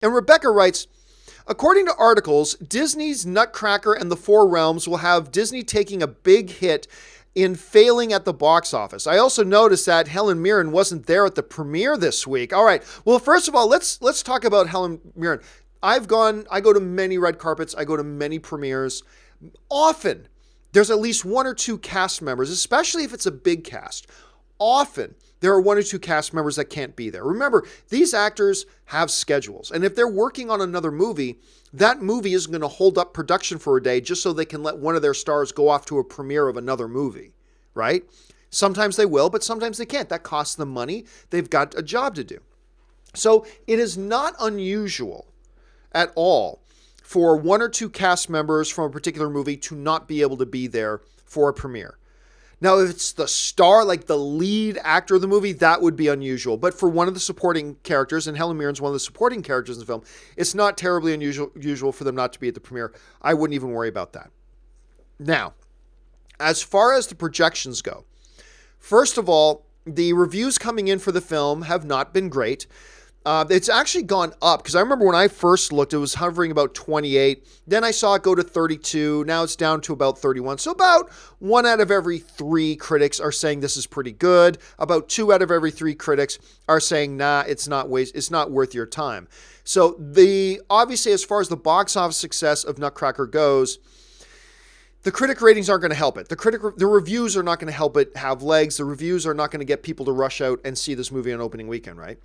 And Rebecca writes, according to articles, Disney's Nutcracker and the Four Realms will have Disney taking a big hit in failing at the box office. I also noticed that Helen Mirren wasn't there at the premiere this week. All right. Well, first of all, let's talk about Helen Mirren. I go to many red carpets. I go to many premieres. Often, there's at least one or two cast members, especially if it's a big cast. Often, there are one or two cast members that can't be there. Remember, these actors have schedules. And if they're working on another movie, that movie isn't going to hold up production for a day just so they can let one of their stars go off to a premiere of another movie, right? Sometimes they will, but sometimes they can't. That costs them money. They've got a job to do. So it is not unusual at all for one or two cast members from a particular movie to not be able to be there for a premiere. Now, if it's the star, like the lead actor of the movie, that would be unusual. But for one of the supporting characters, and Helen Mirren's one of the supporting characters in the film, it's not terribly unusual for them not to be at the premiere. I wouldn't even worry about that. Now, as far as the projections go, first of all, the reviews coming in for the film have not been great. It's actually gone up because I remember when I first looked, it was hovering about 28. Then I saw it go to 32. Now it's down to about 31. So about 1 out of every 3 critics are saying this is pretty good. About 2 out of every 3 critics are saying, nah, it's not worth your time. So obviously, as far as the box office success of Nutcracker goes, the critic ratings aren't going to help it. The reviews are not going to help it have legs. The reviews are not going to get people to rush out and see this movie on opening weekend, right?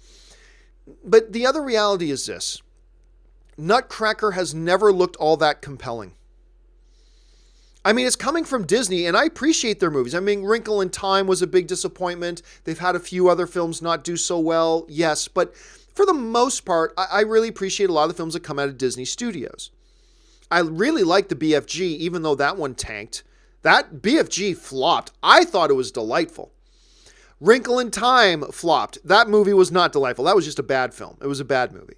But the other reality is this. Nutcracker has never looked all that compelling. I mean, it's coming from Disney, and I appreciate their movies. I mean, Wrinkle in Time was a big disappointment. They've had a few other films not do so well, yes. But for the most part, I really appreciate a lot of the films that come out of Disney Studios. I really like the BFG, even though that one tanked. That BFG flopped. I thought it was delightful. Wrinkle in Time flopped. That movie was not delightful. That was just a bad film. It was a bad movie.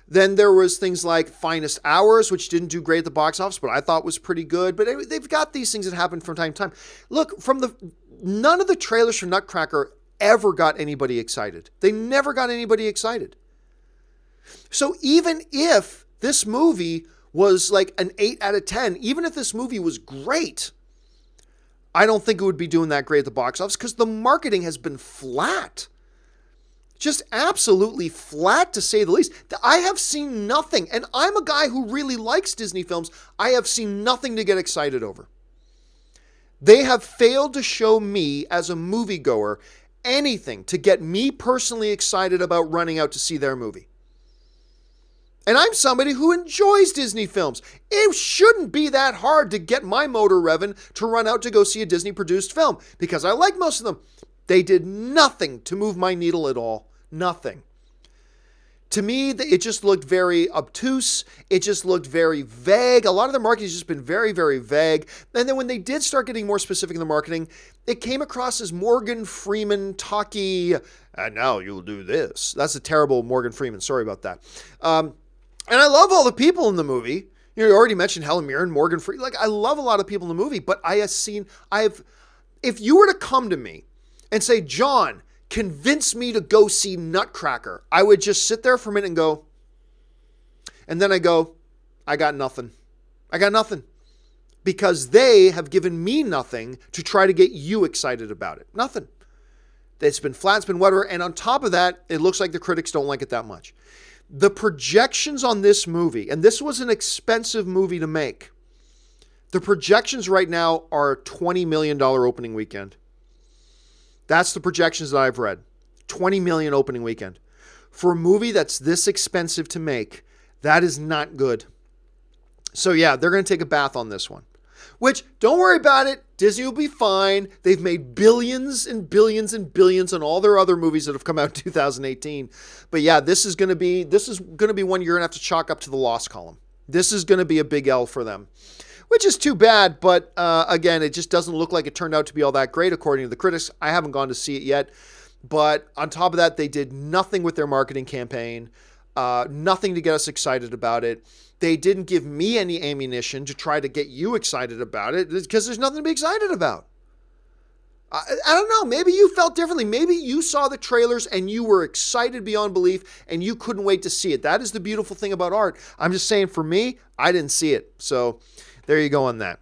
Then there was things like Finest Hours, which didn't do great at the box office, but I thought was pretty good. But they've got these things that happen from time to time. Look, none of the trailers for Nutcracker ever got anybody excited. They never got anybody excited. So even if this movie was like an 8 out of 10, even if this movie was great, I don't think it would be doing that great at the box office because the marketing has been flat. Just absolutely flat, to say the least. I have seen nothing, and I'm a guy who really likes Disney films. I have seen nothing to get excited over. They have failed to show me, as a moviegoer, anything to get me personally excited about running out to see their movie. And I'm somebody who enjoys Disney films. It shouldn't be that hard to get my motor revving to run out to go see a Disney-produced film, because I like most of them. They did nothing to move my needle at all. Nothing. To me, it just looked very obtuse. It just looked very vague. A lot of the marketing has just been very, very vague. And then when they did start getting more specific in the marketing, it came across as Morgan Freeman talky, and now you'll do this. That's a terrible Morgan Freeman. Sorry about that. And I love all the people in the movie. You already mentioned Helen Mirren, Morgan Freeman. Like, I love a lot of people in the movie, but if you were to come to me and say, John, convince me to go see Nutcracker, I would just sit there for a minute and go, and then I go, I got nothing. I got nothing. Because they have given me nothing to try to get you excited about it. Nothing. It's been flat, it's been whatever. And on top of that, it looks like the critics don't like it that much. The projections on this movie, and this was an expensive movie to make, the projections right now are $20 million opening weekend. That's the projections that I've read. $20 million opening weekend. For a movie that's this expensive to make, that is not good. So yeah, they're going to take a bath on this one. Which, don't worry about it. Disney will be fine. They've made billions and billions and billions on all their other movies that have come out in 2018. But yeah, this is going to be one you're going to have to chalk up to the loss column. This is going to be a big L for them, which is too bad. But again, it just doesn't look like it turned out to be all that great, according to the critics. I haven't gone to see it yet. But on top of that, they did nothing with their marketing campaign, nothing to get us excited about it. They didn't give me any ammunition to try to get you excited about it because there's nothing to be excited about. I don't know. Maybe you felt differently. Maybe you saw the trailers and you were excited beyond belief and you couldn't wait to see it. That is the beautiful thing about art. I'm just saying, for me, I didn't see it. So there you go on that.